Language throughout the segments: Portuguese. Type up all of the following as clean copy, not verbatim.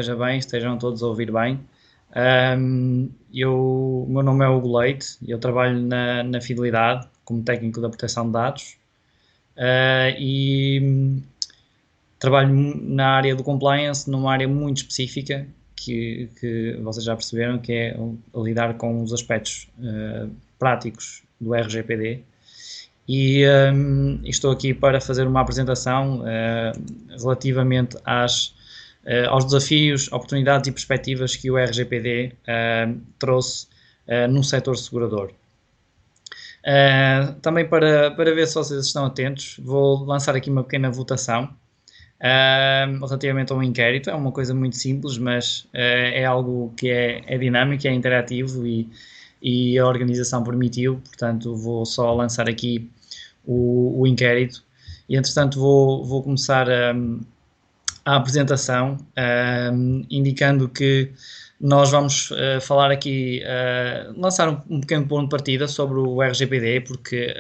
esteja bem, estejam todos a ouvir bem. O meu nome é Hugo Leite e eu trabalho na Fidelidade como técnico da proteção de dados e trabalho na área do compliance, numa área muito específica que vocês já perceberam, que é lidar com os aspectos práticos do RGPD. E estou aqui para fazer uma apresentação relativamente aos desafios, oportunidades e perspectivas que o RGPD trouxe no setor segurador. Também para ver se vocês estão atentos, vou lançar aqui uma pequena votação relativamente a um inquérito. É uma coisa muito simples, mas é algo que é dinâmico, é interativo e a organização permitiu, portanto vou só lançar aqui o inquérito e entretanto vou começar a apresentação indicando que nós vamos falar aqui, lançar um pequeno ponto de partida sobre o RGPD, porque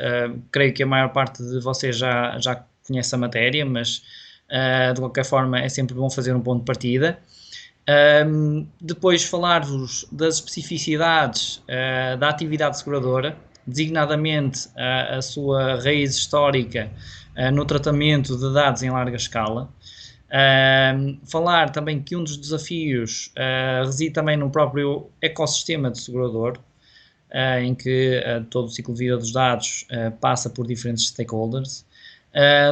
creio que a maior parte de vocês já conhece a matéria, mas de qualquer forma é sempre bom fazer um ponto de partida. Depois falar-vos das especificidades da atividade seguradora, designadamente a sua raiz histórica no tratamento de dados em larga escala. Falar também que um dos desafios reside também no próprio ecossistema de segurador, em que todo o ciclo de vida dos dados passa por diferentes stakeholders.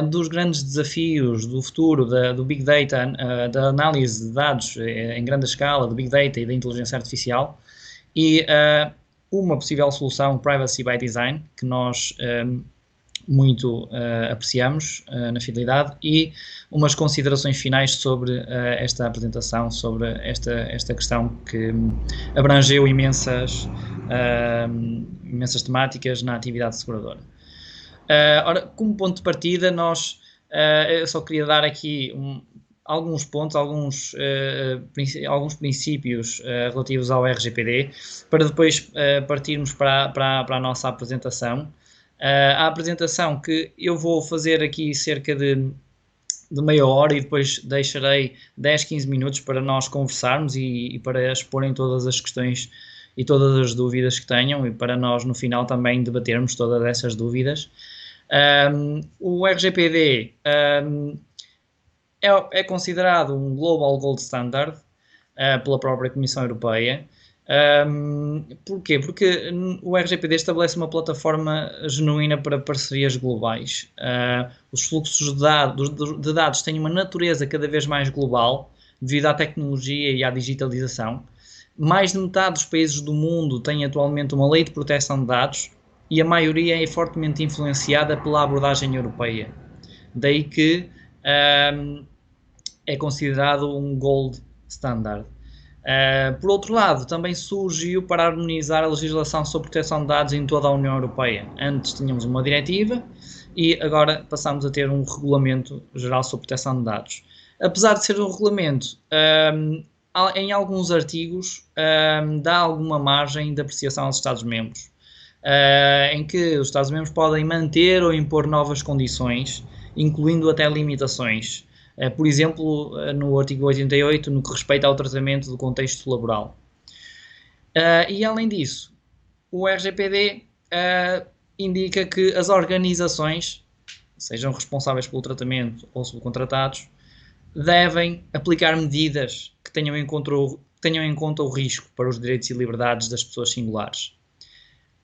Dos grandes desafios do futuro do Big Data, da análise de dados em grande escala, do Big Data e da inteligência artificial, e uma possível solução, Privacy by Design, que nós muito apreciamos na Fidelidade, e umas considerações finais sobre esta apresentação, sobre esta questão que abrangeu imensas temáticas na atividade seguradora. Ora, como ponto de partida, eu só queria dar aqui alguns pontos, alguns princípios relativos ao RGPD, para depois partirmos para a nossa apresentação. A apresentação que eu vou fazer aqui cerca de meia hora e depois deixarei 10, 15 minutos para nós conversarmos e para exporem todas as questões e todas as dúvidas que tenham e para nós no final também debatermos todas essas dúvidas. O RGPD é considerado um Global Gold Standard pela própria Comissão Europeia. Porquê? Porque o RGPD estabelece uma plataforma genuína para parcerias globais. Os fluxos de dados têm uma natureza cada vez mais global devido à tecnologia e à digitalização. Mais de metade dos países do mundo têm atualmente uma lei de proteção de dados e a maioria é fortemente influenciada pela abordagem europeia. Daí que é considerado um Gold Standard. Por outro lado, também surgiu para harmonizar a legislação sobre proteção de dados em toda a União Europeia. Antes tínhamos uma diretiva e agora passamos a ter um regulamento geral sobre proteção de dados. Apesar de ser um regulamento, em alguns artigos dá alguma margem de apreciação aos Estados-membros, em que os Estados-membros podem manter ou impor novas condições, incluindo até limitações. Por exemplo, no artigo 88, no que respeita ao tratamento do contexto laboral. E além disso, o RGPD indica que as organizações, sejam responsáveis pelo tratamento ou subcontratados, devem aplicar medidas que tenham em conta o risco para os direitos e liberdades das pessoas singulares.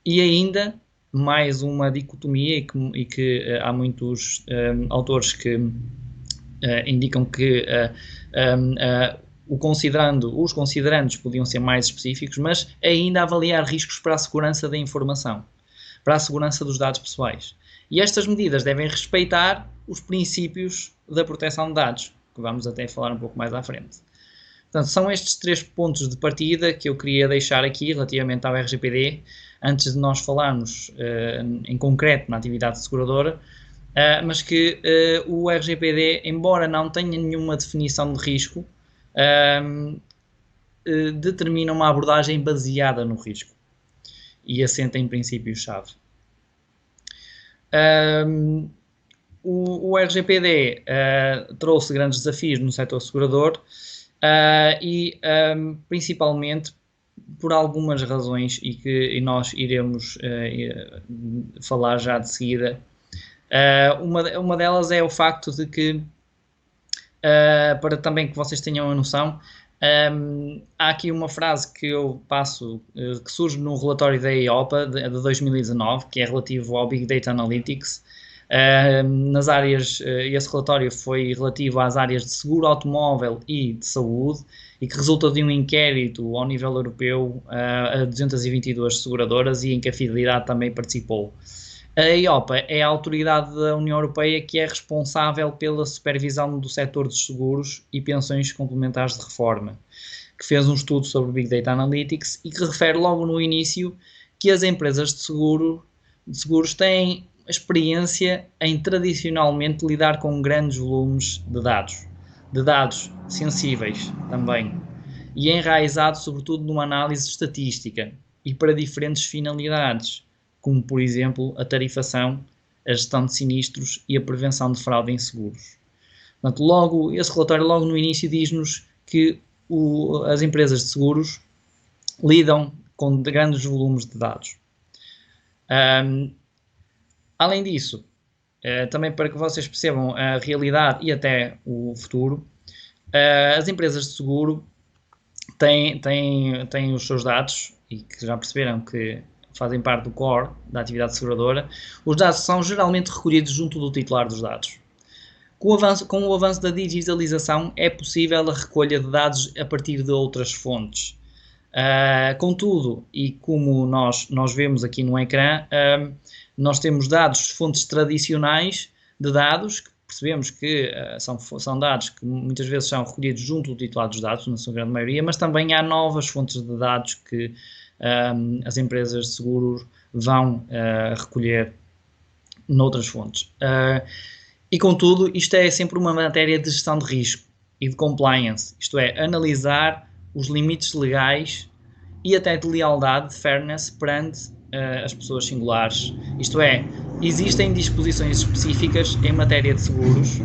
E ainda, mais uma dicotomia, e que há muitos autores que indicam que os considerandos podiam ser mais específicos, mas ainda avaliar riscos para a segurança da informação, para a segurança dos dados pessoais. E estas medidas devem respeitar os princípios da proteção de dados, que vamos até falar um pouco mais à frente. Portanto, são estes 3 pontos de partida que eu queria deixar aqui relativamente ao RGPD, antes de nós falarmos em concreto na atividade seguradora, mas que o RGPD, embora não tenha nenhuma definição de risco, determina uma abordagem baseada no risco e assenta em princípios-chave. O RGPD trouxe grandes desafios no setor segurador, Principalmente por algumas razões e nós iremos falar já de seguida. Uma delas é o facto de que, para também que vocês tenham a noção, há aqui uma frase que eu passo, que surge no relatório da EIOPA de 2019, que é relativo ao Big Data Analytics. Nas áreas, esse relatório foi relativo às áreas de seguro automóvel e de saúde, e que resulta de um inquérito ao nível europeu a 222 seguradoras, e em que a Fidelidade também participou. A EIOPA é a autoridade da União Europeia que é responsável pela supervisão do setor dos seguros e pensões complementares de reforma, que fez um estudo sobre Big Data Analytics e que refere logo no início que as empresas de seguros têm experiência em tradicionalmente lidar com grandes volumes de dados sensíveis também, e enraizados sobretudo numa análise estatística e para diferentes finalidades, como por exemplo a tarifação, a gestão de sinistros e a prevenção de fraude em seguros. Portanto, esse relatório logo no início diz-nos que as empresas de seguros lidam com grandes volumes de dados. Além disso, também para que vocês percebam a realidade e até o futuro, as empresas de seguro têm os seus dados, e que já perceberam que fazem parte do core da atividade seguradora. Os dados são geralmente recolhidos junto do titular dos dados. Com o avanço da digitalização, é possível a recolha de dados a partir de outras fontes. Contudo, e como nós vemos aqui no ecrã, nós temos dados, fontes tradicionais de dados, que percebemos que são dados que muitas vezes são recolhidos junto do titular dos dados, na sua grande maioria, mas também há novas fontes de dados que as empresas de seguros vão recolher noutras fontes. E contudo, isto é sempre uma matéria de gestão de risco e de compliance, isto é, analisar os limites legais e até de lealdade, de fairness, perante as pessoas singulares. Isto é, existem disposições específicas em matéria de seguros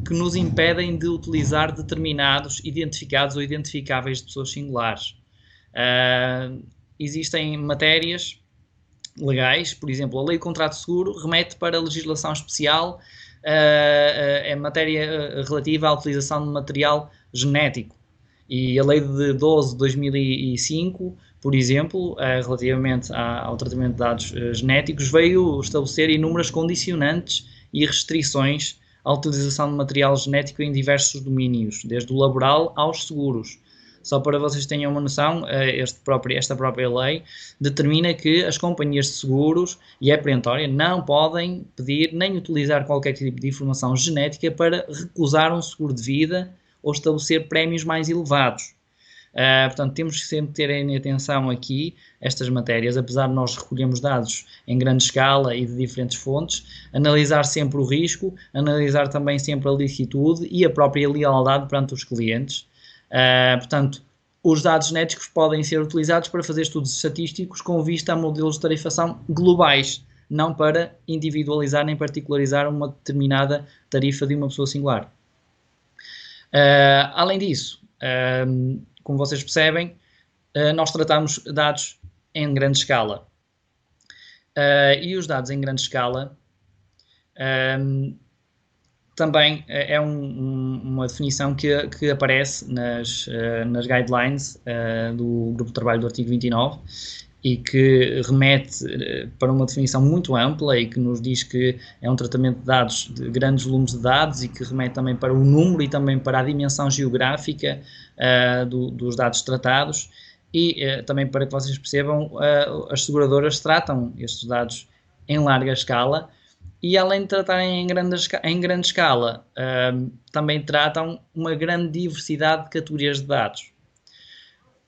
que nos impedem de utilizar determinados identificados ou identificáveis de pessoas singulares. Existem matérias legais, por exemplo, a Lei de Contrato de Seguro remete para a legislação especial em matéria relativa à utilização de material genético. E a Lei de 12 de 2005, por exemplo, relativamente ao tratamento de dados genéticos, veio estabelecer inúmeras condicionantes e restrições à utilização de material genético em diversos domínios, desde o laboral aos seguros. Só para vocês tenham uma noção, esta própria lei determina que as companhias de seguros, e é perentória, não podem pedir nem utilizar qualquer tipo de informação genética para recusar um seguro de vida ou estabelecer prémios mais elevados. Portanto, temos que sempre ter em atenção aqui estas matérias, apesar de nós recolhermos dados em grande escala e de diferentes fontes, analisar sempre o risco, analisar também sempre a licitude e a própria lealdade perante os clientes. Portanto, os dados genéticos podem ser utilizados para fazer estudos estatísticos com vista a modelos de tarifação globais, não para individualizar nem particularizar uma determinada tarifa de uma pessoa singular. Além disso, como vocês percebem, nós tratamos dados em grande escala. E os dados em grande escala também é uma definição que aparece nas guidelines do Grupo de Trabalho do artigo 29 e que remete para uma definição muito ampla e que nos diz que é um tratamento de dados, de grandes volumes de dados, e que remete também para o número e também para a dimensão geográfica dos dados tratados, e também para que vocês percebam, as seguradoras tratam estes dados em larga escala e, além de tratarem em grande escala, também tratam uma grande diversidade de categorias de dados.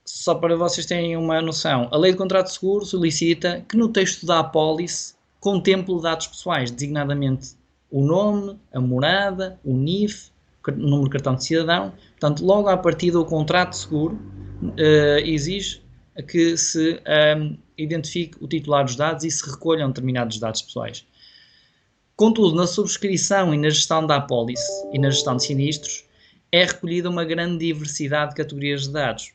Só para vocês terem uma noção, a Lei de Contrato de Seguro solicita que no texto da apólice contemple dados pessoais, designadamente o nome, a morada, o NIF, o número de cartão de cidadão. Portanto, logo à partida, o contrato de seguro exige que se identifique o titular dos dados e se recolham determinados dados pessoais. Contudo, na subscrição e na gestão da apólice e na gestão de sinistros, é recolhida uma grande diversidade de categorias de dados,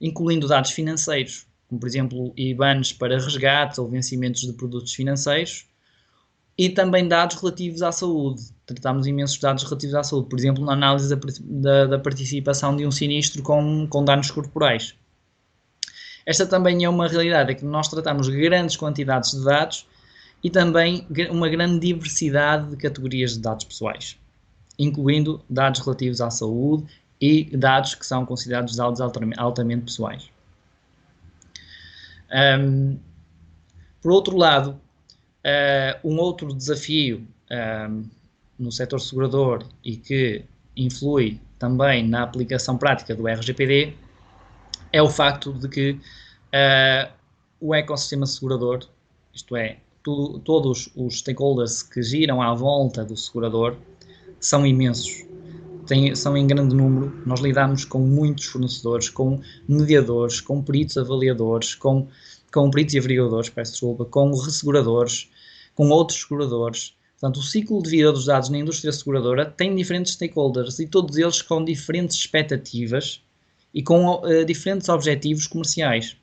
incluindo dados financeiros, como por exemplo IBANs para resgates ou vencimentos de produtos financeiros, e também dados relativos à saúde. Tratamos imensos dados relativos à saúde, por exemplo, na análise da participação de um sinistro com danos corporais. Esta também é uma realidade, é que nós tratamos grandes quantidades de dados e também uma grande diversidade de categorias de dados pessoais, incluindo dados relativos à saúde e dados que são considerados dados altamente pessoais. Por outro lado, um outro desafio no setor segurador e que influi também na aplicação prática do RGPD é o facto de que o ecossistema segurador, isto é, todos os stakeholders que giram à volta do segurador, são imensos, são em grande número. Nós lidamos com muitos fornecedores, com mediadores, com peritos avaliadores, com peritos e averiguadores, peço desculpa, com resseguradores, com outros seguradores. Portanto, o ciclo de vida dos dados na indústria seguradora tem diferentes stakeholders e todos eles com diferentes expectativas e com diferentes objetivos comerciais.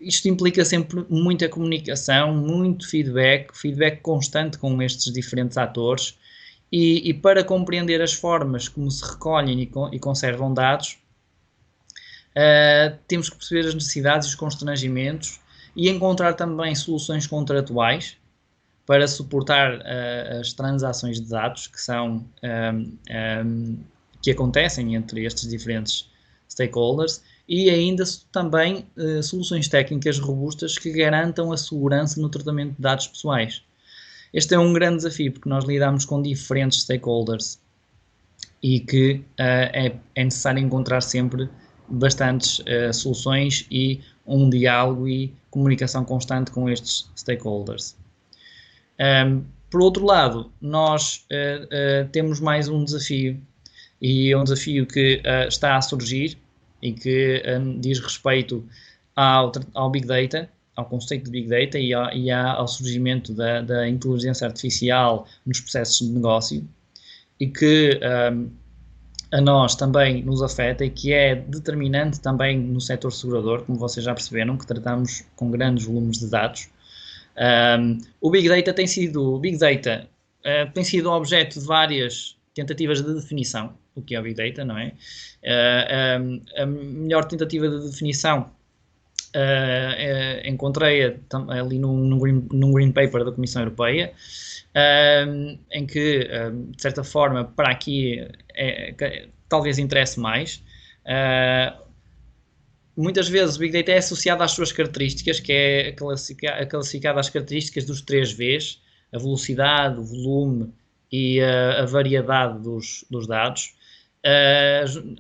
Isto implica sempre muita comunicação, muito feedback constante com estes diferentes atores e para compreender as formas como se recolhem e conservam dados, temos que perceber as necessidades e os constrangimentos e encontrar também soluções contratuais para suportar as transações de dados que acontecem entre estes diferentes stakeholders e ainda também soluções técnicas robustas que garantam a segurança no tratamento de dados pessoais. Este é um grande desafio porque nós lidamos com diferentes stakeholders e que é necessário encontrar sempre bastantes soluções e um diálogo e comunicação constante com estes stakeholders. Por outro lado, nós temos mais um desafio e é um desafio que está a surgir e que diz respeito ao Big Data, ao conceito de Big Data e ao surgimento da inteligência artificial nos processos de negócio e que a nós também nos afeta e que é determinante também no setor segurador, como vocês já perceberam, que tratamos com grandes volumes de dados. O Big Data tem sido objeto de várias tentativas de definição, o que é o Big Data, não é? A melhor tentativa de definição encontrei-a ali num Green Paper da Comissão Europeia, em que, de certa forma, para aqui talvez interesse mais. Muitas vezes o Big Data é associado às suas características, que é classificado às características dos 3 Vs, a velocidade, o volume e a variedade dos dados.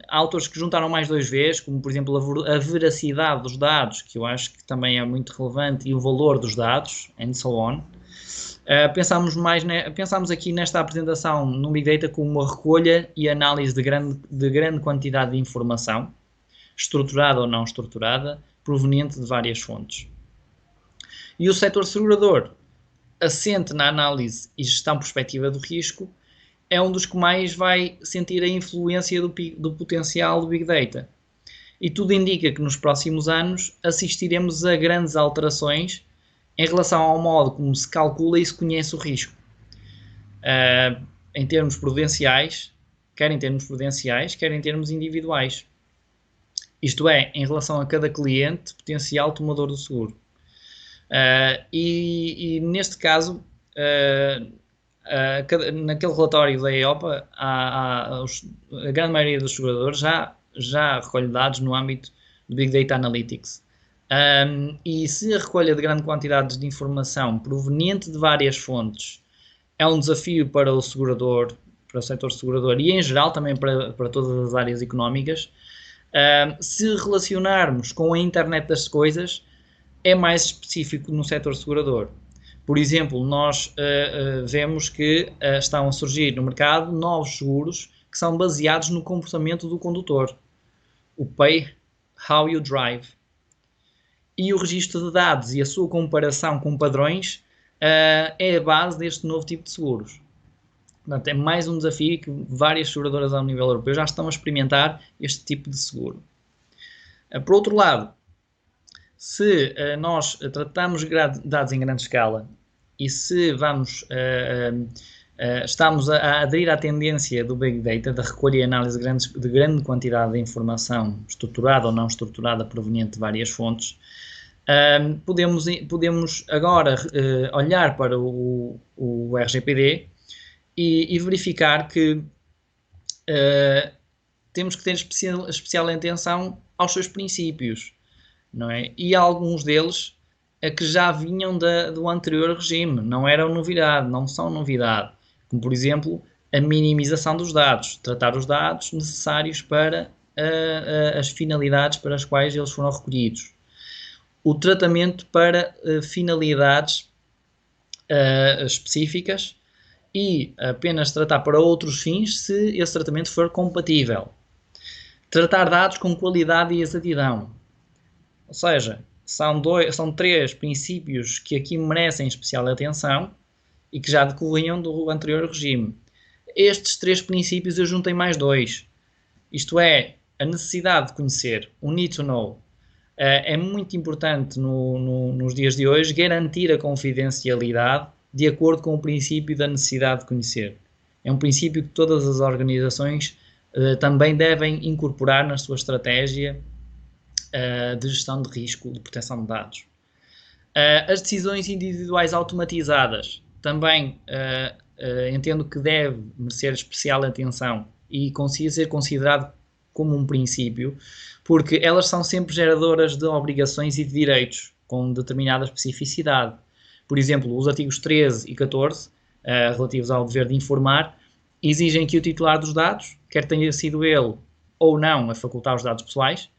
Há autores que juntaram mais 2 Vs, como por exemplo a veracidade dos dados, que eu acho que também é muito relevante, e o valor dos dados, and so on. Pensámos aqui nesta apresentação no Big Data como uma recolha e análise de grande quantidade de informação, estruturada ou não estruturada, proveniente de várias fontes. E o setor segurador, assente na análise e gestão prospectiva do risco, é um dos que mais vai sentir a influência do potencial do Big Data. E tudo indica que nos próximos anos assistiremos a grandes alterações em relação ao modo como se calcula e se conhece o risco. Em termos prudenciais, quer em termos individuais. Isto é, em relação a cada cliente potencial tomador do seguro. E neste caso, naquele relatório da EIOPA, a grande maioria dos seguradores já recolhe dados no âmbito do Big Data Analytics. E se a recolha de grande quantidade de informação proveniente de várias fontes é um desafio para o segurador, para o setor segurador e em geral também para todas as áreas económicas, se relacionarmos com a internet das coisas, é mais específico no setor segurador. Por exemplo, nós vemos que estão a surgir no mercado novos seguros que são baseados no comportamento do condutor. O Pay How You Drive. E o registro de dados e a sua comparação com padrões é a base deste novo tipo de seguros. Portanto, é mais um desafio que várias seguradoras ao nível europeu já estão a experimentar este tipo de seguro. Por outro lado, se nós tratamos dados em grande escala e se estamos a aderir à tendência do Big Data, da recolha e análise de grande quantidade de informação estruturada ou não estruturada proveniente de várias fontes, podemos agora olhar para o RGPD e verificar que temos que ter especial atenção aos seus princípios, não é? E alguns deles que já vinham do anterior regime, não eram novidade, não são novidade, como por exemplo a minimização dos dados, tratar os dados necessários para as finalidades para as quais eles foram recolhidos, o tratamento para finalidades específicas e apenas tratar para outros fins se esse tratamento for compatível. Tratar dados com qualidade e exatidão. Ou seja, são 3 princípios que aqui merecem especial atenção e que já decorriam do anterior regime. Estes 3 princípios eu juntei mais 2. Isto é, a necessidade de conhecer, o need to know. É muito importante nos dias de hoje garantir a confidencialidade de acordo com o princípio da necessidade de conhecer. É um princípio que todas as organizações também devem incorporar na sua estratégia de gestão de risco de proteção de dados. As decisões individuais automatizadas também entendo que deve merecer especial atenção e consiga ser considerado como um princípio, porque elas são sempre geradoras de obrigações e de direitos com determinada especificidade. Por exemplo, os artigos 13 e 14, relativos ao dever de informar, exigem que o titular dos dados, quer tenha sido ele ou não a facultar os dados pessoais,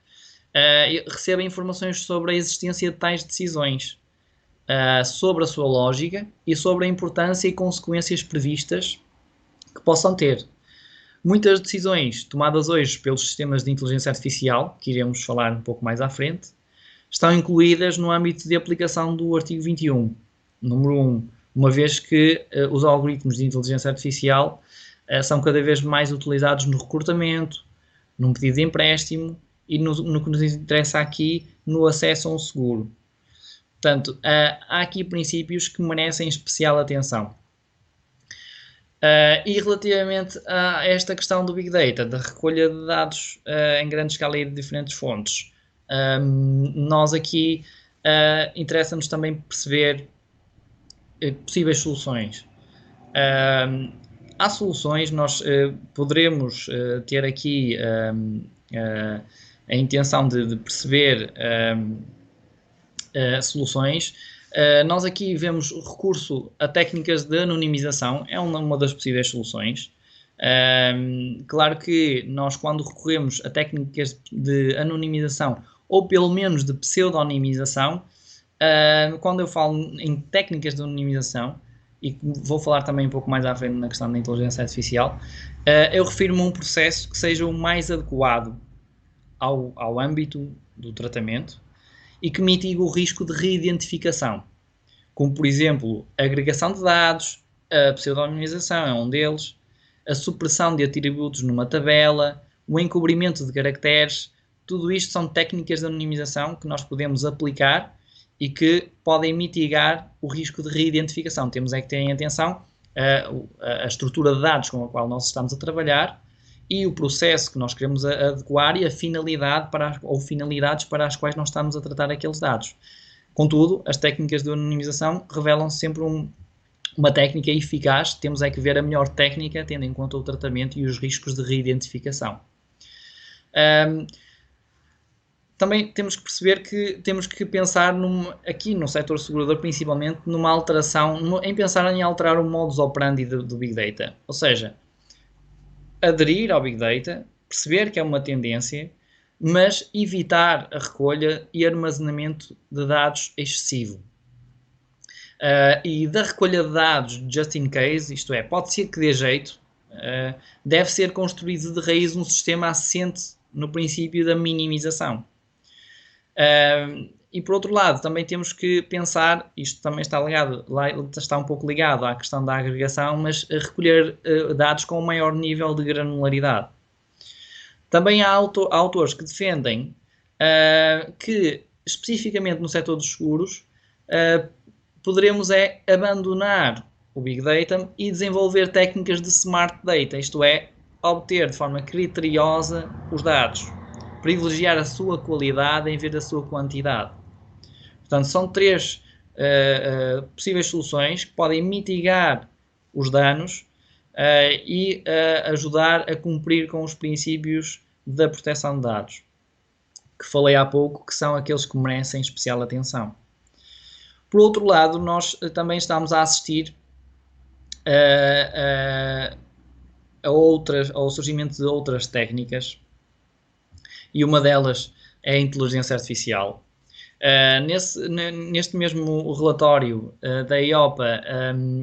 receba informações sobre a existência de tais decisões, sobre a sua lógica e sobre a importância e consequências previstas que possam ter. Muitas decisões tomadas hoje pelos sistemas de inteligência artificial, que iremos falar um pouco mais à frente, estão incluídas no âmbito de aplicação do artigo 21, número 1, uma vez que os algoritmos de inteligência artificial são cada vez mais utilizados no recrutamento, num pedido de empréstimo e no que nos interessa aqui, no acesso a um seguro. Portanto, há aqui princípios que merecem especial atenção. E relativamente a esta questão do Big Data, da recolha de dados em grande escala e de diferentes fontes, nós aqui interessa-nos também perceber possíveis soluções. Há soluções, nós poderemos ter aqui a intenção de perceber soluções. Nós aqui vemos o recurso a técnicas de anonimização, é uma das possíveis soluções. Claro que nós, quando recorremos a técnicas de anonimização ou pelo menos de pseudonimização, quando eu falo em técnicas de anonimização, e vou falar também um pouco mais à frente na questão da inteligência artificial, eu refiro-me a um processo que seja o mais adequado ao âmbito do tratamento e que mitigue o risco de reidentificação, como por exemplo a agregação de dados, a pseudonimização é um deles, a supressão de atributos numa tabela, o encobrimento de caracteres. Tudo isto são técnicas de anonimização que nós podemos aplicar e que podem mitigar o risco de reidentificação. Temos é que ter em atenção a estrutura de dados com a qual nós estamos a trabalhar e o processo que nós queremos adequar e a finalidade ou finalidades para as quais nós estamos a tratar aqueles dados. Contudo, as técnicas de anonimização revelam sempre uma técnica eficaz. Temos é que ver a melhor técnica, tendo em conta o tratamento e os riscos de reidentificação. Também temos que perceber que temos que pensar aqui no setor segurador, principalmente, numa alteração, em pensar em alterar o modus operandi do Big Data. Ou seja, aderir ao Big Data, perceber que é uma tendência, mas evitar a recolha e armazenamento de dados excessivo. E da recolha de dados just in case, isto é, pode ser que dê jeito, deve ser construído de raiz um sistema assente no princípio da minimização. E por outro lado, também temos que pensar, isto também está ligado, está um pouco ligado à questão da agregação, mas recolher dados com um maior nível de granularidade. Também há autores que defendem que, especificamente no setor dos seguros, poderemos abandonar o Big Data e desenvolver técnicas de Smart Data, isto é, obter de forma criteriosa os dados, privilegiar a sua qualidade em vez da sua quantidade. Portanto, são três possíveis soluções que podem mitigar os danos e ajudar a cumprir com os princípios da proteção de dados, que falei há pouco, que são aqueles que merecem especial atenção. Por outro lado, nós também estamos a assistir ao surgimento de outras técnicas, e uma delas é a inteligência artificial. Neste mesmo relatório da EIOPA,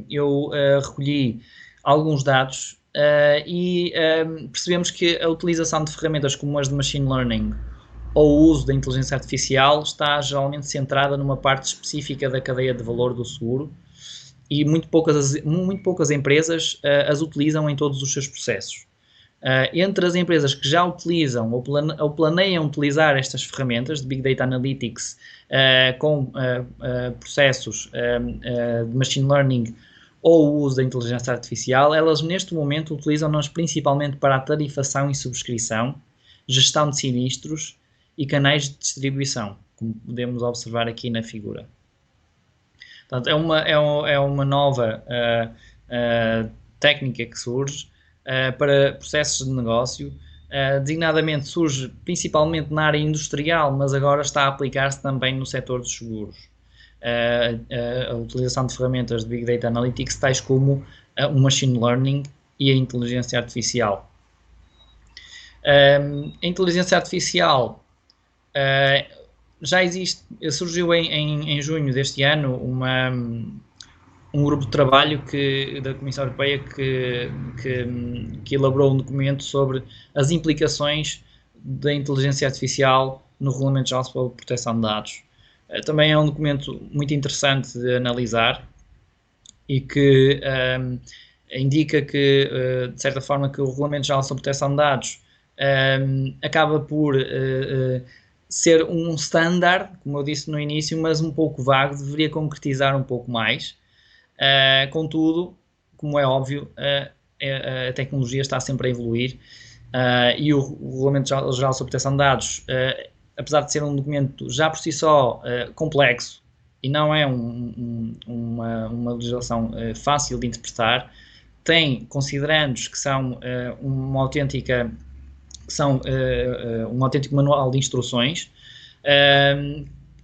eu recolhi alguns dados e percebemos que a utilização de ferramentas como as de Machine Learning ou o uso da inteligência artificial está geralmente centrada numa parte específica da cadeia de valor do seguro e muito poucas empresas as utilizam em todos os seus processos. Entre as empresas que já utilizam ou planeiam utilizar estas ferramentas de Big Data Analytics com processos de Machine Learning ou o uso da inteligência artificial, elas neste momento utilizam-nas principalmente para a tarifação e subscrição, gestão de sinistros e canais de distribuição, como podemos observar aqui na figura. Portanto, é uma nova técnica que surge para processos de negócio, designadamente surge principalmente na área industrial, mas agora está a aplicar-se também no setor dos seguros. A utilização de ferramentas de Big Data Analytics, tais como o Machine Learning e a inteligência artificial. A inteligência artificial já existe, surgiu em junho deste ano um grupo de trabalho da Comissão Europeia que elaborou um documento sobre as implicações da inteligência artificial no Regulamento Geral sobre a Proteção de Dados. Também é um documento muito interessante de analisar e que indica que, de certa forma, que o Regulamento Geral sobre a Proteção de Dados acaba por ser um standard, como eu disse no início, mas um pouco vago, deveria concretizar um pouco mais. Contudo, como é óbvio, a tecnologia está sempre a evoluir e o Regulamento Geral sobre a Proteção de Dados, apesar de ser um documento já por si só complexo e não é uma legislação fácil de interpretar, tem considerandos que são um autêntico manual de instruções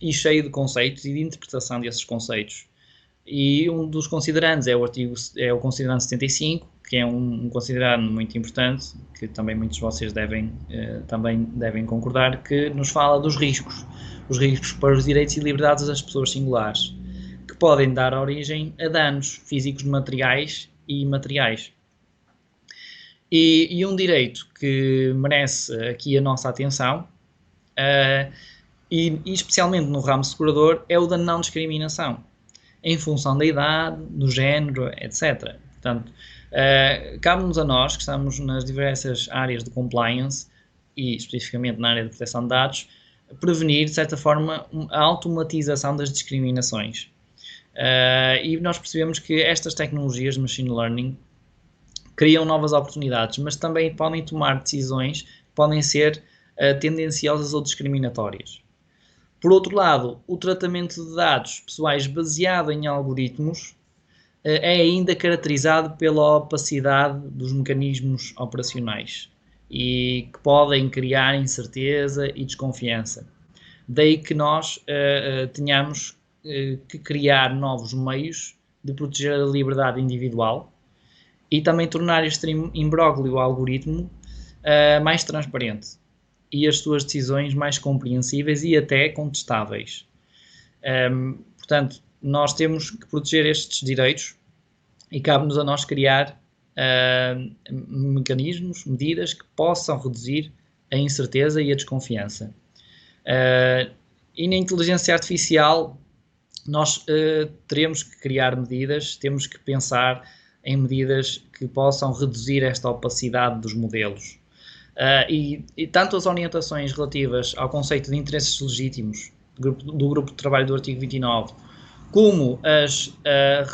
e cheio de conceitos e de interpretação desses conceitos. E um dos considerandos é o considerando 75, que é um considerando muito importante, que também muitos de vocês também devem concordar, que nos fala dos riscos. Os riscos para os direitos e liberdades das pessoas singulares, que podem dar origem a danos físicos materiais e imateriais. E um direito que merece aqui a nossa atenção, e especialmente no ramo segurador, é o da não discriminação, em função da idade, do género, etc. Portanto, cabe-nos a nós, que estamos nas diversas áreas de compliance, e especificamente na área de proteção de dados, prevenir, de certa forma, a automatização das discriminações. E nós percebemos que estas tecnologias de machine learning criam novas oportunidades, mas também podem tomar decisões que podem ser tendenciosas ou discriminatórias. Por outro lado, o tratamento de dados pessoais baseado em algoritmos é ainda caracterizado pela opacidade dos mecanismos operacionais e que podem criar incerteza e desconfiança. Daí que nós tenhamos que criar novos meios de proteger a liberdade individual e também tornar este imbróglio algoritmo mais transparente e as suas decisões mais compreensíveis e até contestáveis. Portanto, nós temos que proteger estes direitos e cabe-nos a nós criar mecanismos, medidas que possam reduzir a incerteza e a desconfiança. E na inteligência artificial nós teremos que criar medidas, temos que pensar em medidas que possam reduzir esta opacidade dos modelos. E tanto as orientações relativas ao conceito de interesses legítimos do grupo de trabalho do artigo 29, como as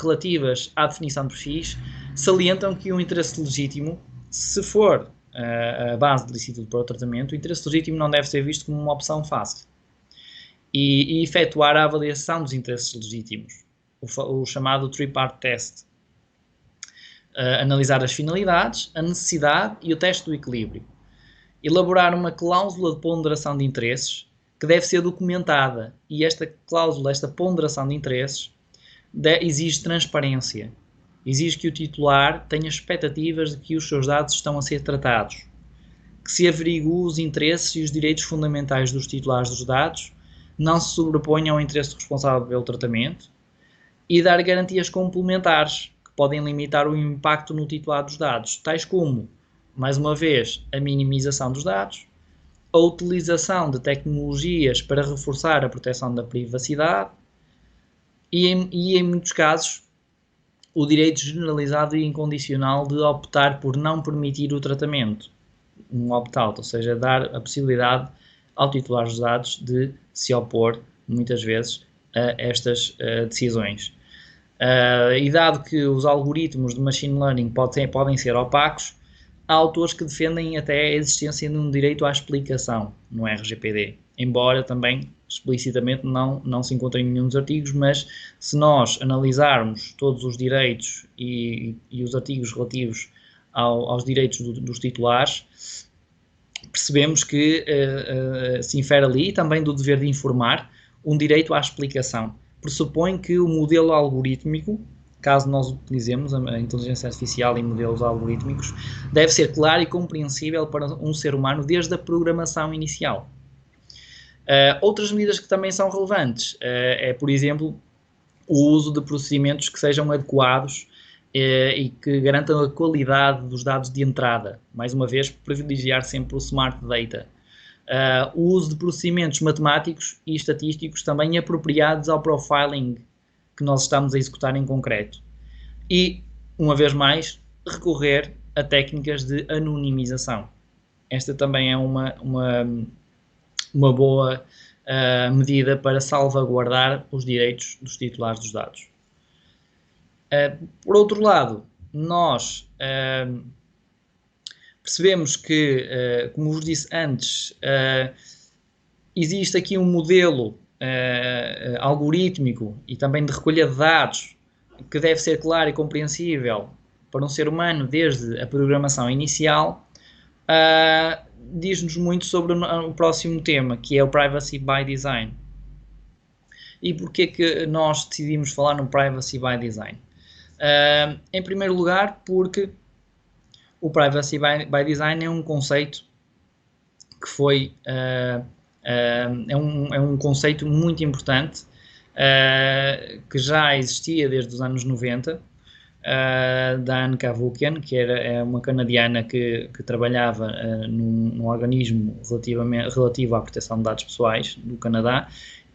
relativas à definição de perfis, salientam que o interesse legítimo, se for a base de licitude para o tratamento, o interesse legítimo não deve ser visto como uma opção fácil. E efetuar a avaliação dos interesses legítimos, o chamado three-part test. Analisar as finalidades, a necessidade e o teste do equilíbrio. Elaborar uma cláusula de ponderação de interesses que deve ser documentada, e esta cláusula, esta ponderação de interesses, exige transparência, exige que o titular tenha expectativas de que os seus dados estão a ser tratados, que se averigue os interesses e os direitos fundamentais dos titulares dos dados, não se sobreponham ao interesse responsável pelo tratamento, e dar garantias complementares que podem limitar o impacto no titular dos dados, tais como, mais uma vez, a minimização dos dados, a utilização de tecnologias para reforçar a proteção da privacidade e em muitos casos, o direito generalizado e incondicional de optar por não permitir o tratamento, um opt-out, ou seja, dar a possibilidade ao titular dos dados de se opor, muitas vezes, a estas decisões. E dado que os algoritmos de machine learning podem ser opacos, há autores que defendem até a existência de um direito à explicação no RGPD, embora também explicitamente não se encontre em nenhum dos artigos, mas se nós analisarmos todos os direitos e os artigos relativos aos direitos dos titulares, percebemos que se infere ali também do dever de informar um direito à explicação. Pressupõe que o modelo algorítmico, caso nós utilizemos a inteligência artificial em modelos algorítmicos, deve ser claro e compreensível para um ser humano desde a programação inicial. Outras medidas que também são relevantes é, por exemplo, o uso de procedimentos que sejam adequados e que garantam a qualidade dos dados de entrada. Mais uma vez, privilegiar sempre o smart data. O uso de procedimentos matemáticos e estatísticos também apropriados ao profiling que nós estamos a executar em concreto. E, uma vez mais, recorrer a técnicas de anonimização. Esta também é uma boa medida para salvaguardar os direitos dos titulares dos dados. Por outro lado, nós percebemos que, como vos disse antes, existe aqui um modelo algorítmico e também de recolha de dados que deve ser claro e compreensível para um ser humano desde a programação inicial. Diz-nos muito sobre o próximo tema, que é o Privacy by Design. E porquê que nós decidimos falar no Privacy by Design? Em primeiro lugar, porque o Privacy by Design é um conceito que foi é um conceito muito importante que já existia desde os anos 90, da Anne Cavoukian, que é uma canadiana que trabalhava num organismo relativo à proteção de dados pessoais do Canadá,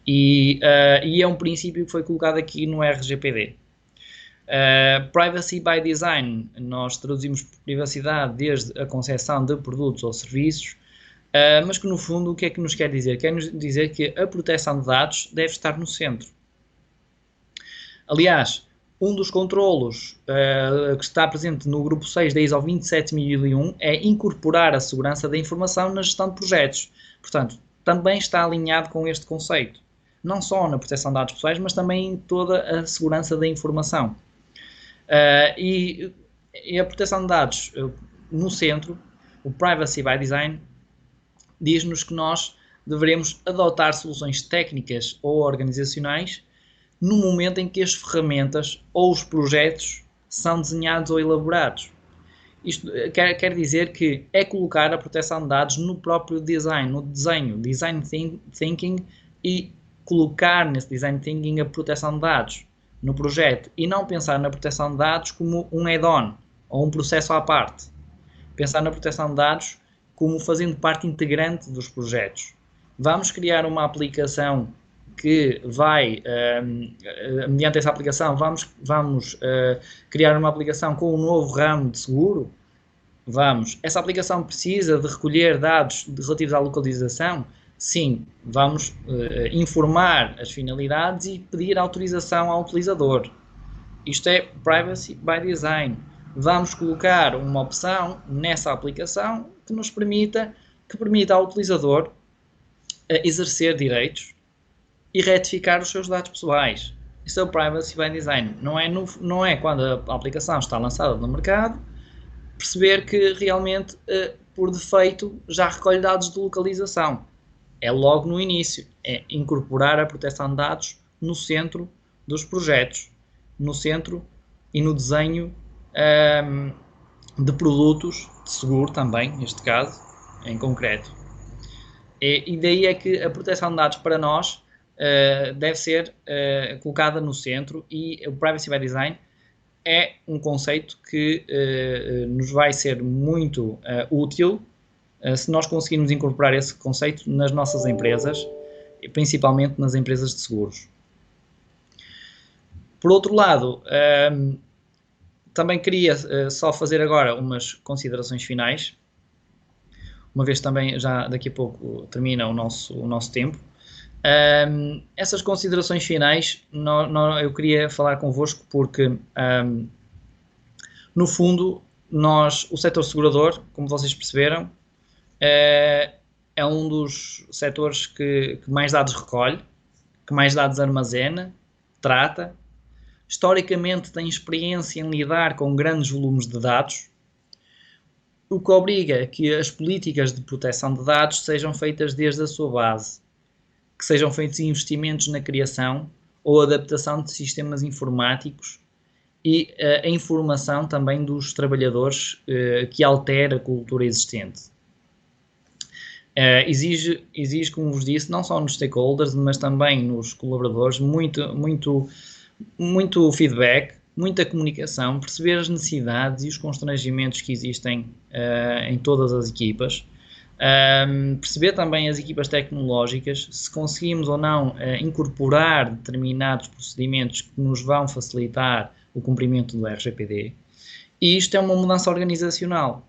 e é um princípio que foi colocado aqui no RGPD. Privacy by Design, nós traduzimos por privacidade desde a concepção de produtos ou serviços, mas que no fundo o que é que nos quer dizer? Quer-nos dizer que a proteção de dados deve estar no centro. Aliás, um dos controlos que está presente no grupo 6 da ISO 27001 é incorporar a segurança da informação na gestão de projetos. Portanto, também está alinhado com este conceito. Não só na proteção de dados pessoais, mas também em toda a segurança da informação. E a proteção de dados no centro, o Privacy by Design, diz-nos que nós deveremos adotar soluções técnicas ou organizacionais no momento em que as ferramentas ou os projetos são desenhados ou elaborados. Isto quer dizer que é colocar a proteção de dados no próprio design, no desenho, design thinking, e colocar nesse design thinking a proteção de dados no projeto e não pensar na proteção de dados como um add-on ou um processo à parte. Pensar na proteção de dados como fazendo parte integrante dos projetos. Vamos criar uma aplicação que vai, mediante essa aplicação, vamos criar uma aplicação com um novo ramo de seguro? Vamos. Essa aplicação precisa de recolher dados relativos à localização? Sim. Vamos informar as finalidades e pedir autorização ao utilizador. Isto é Privacy by Design. Vamos colocar uma opção nessa aplicação que nos permita ao utilizador exercer direitos e retificar os seus dados pessoais. Isso é o Privacy by Design. Não é quando a aplicação está lançada no mercado, perceber que realmente, por defeito, já recolhe dados de localização. É logo no início. É incorporar a proteção de dados no centro dos projetos, no centro e no desenho de produtos de seguro também, neste caso, em concreto. E daí é que a proteção de dados para nós deve ser colocada no centro, e o Privacy by Design é um conceito que nos vai ser muito útil se nós conseguirmos incorporar esse conceito nas nossas empresas, principalmente nas empresas de seguros. Por outro lado, também queria só fazer agora umas considerações finais, uma vez também já daqui a pouco termina o nosso tempo. Essas considerações finais eu queria falar convosco porque, no fundo, o setor segurador, como vocês perceberam, é um dos setores que mais dados recolhe, que mais dados armazena, trata. Historicamente tem experiência em lidar com grandes volumes de dados, o que obriga que as políticas de proteção de dados sejam feitas desde a sua base, que sejam feitos investimentos na criação ou adaptação de sistemas informáticos e a informação também dos trabalhadores que altera a cultura existente. Exige, como vos disse, não só nos stakeholders, mas também nos colaboradores, muito feedback, muita comunicação, perceber as necessidades e os constrangimentos que existem em todas as equipas, perceber também as equipas tecnológicas, se conseguimos ou não incorporar determinados procedimentos que nos vão facilitar o cumprimento do RGPD. E isto é uma mudança organizacional.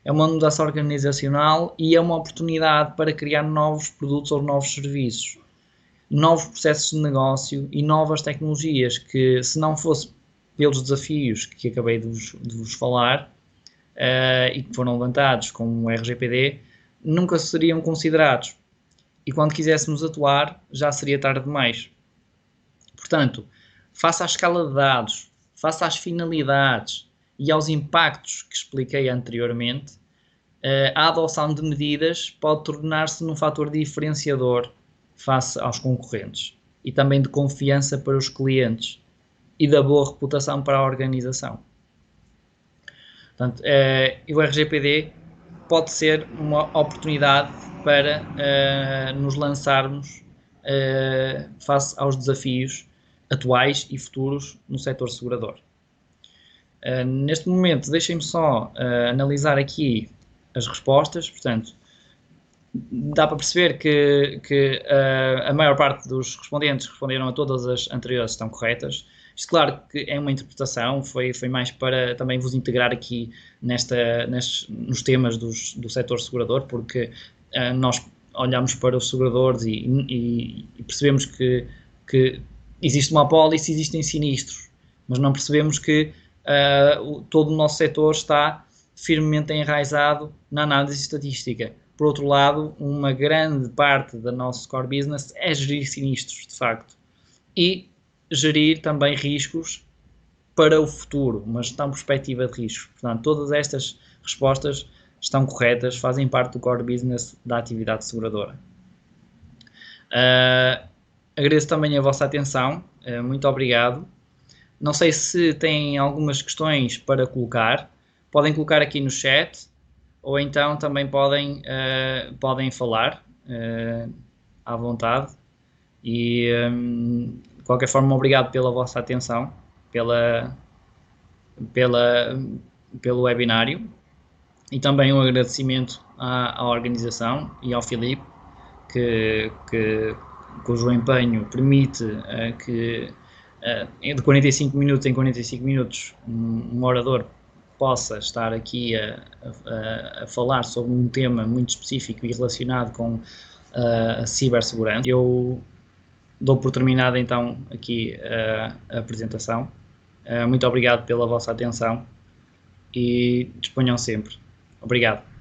É uma mudança organizacional e é uma oportunidade para criar novos produtos ou novos serviços, novos processos de negócio e novas tecnologias que, se não fosse pelos desafios que acabei de vos falar e que foram levantados com o RGPD, nunca seriam considerados. E quando quiséssemos atuar, já seria tarde demais. Portanto, face à escala de dados, face às finalidades e aos impactos que expliquei anteriormente, a adoção de medidas pode tornar-se num fator diferenciador face aos concorrentes e também de confiança para os clientes e da boa reputação para a organização. Portanto, o RGPD pode ser uma oportunidade para nos lançarmos face aos desafios atuais e futuros no setor segurador. Neste momento, deixem-me só analisar aqui as respostas. Portanto, dá para perceber que a maior parte dos respondentes responderam a todas as anteriores, estão corretas. Isto, claro, que é uma interpretação, foi mais para também vos integrar aqui nos temas do setor segurador, porque nós olhamos para os seguradores e percebemos que existe uma apólice, existem sinistros, mas não percebemos que todo o nosso setor está firmemente enraizado na análise estatística. Por outro lado, uma grande parte do nosso core business é gerir sinistros, de facto, e gerir também riscos para o futuro, uma gestão perspectiva de riscos. Portanto, todas estas respostas estão corretas, fazem parte do core business da atividade seguradora. Agradeço também a vossa atenção, muito obrigado. Não sei se têm algumas questões para colocar, podem colocar aqui no chat, ou então também podem falar à vontade. E de qualquer forma, obrigado pela vossa atenção, pelo webinário, e também um agradecimento à organização e ao Filipe cujo empenho permite que de 45 minutos em 45 minutos um orador possa estar aqui a falar sobre um tema muito específico e relacionado com a cibersegurança. Eu dou por terminada então aqui a apresentação. Muito obrigado pela vossa atenção e disponham sempre. Obrigado.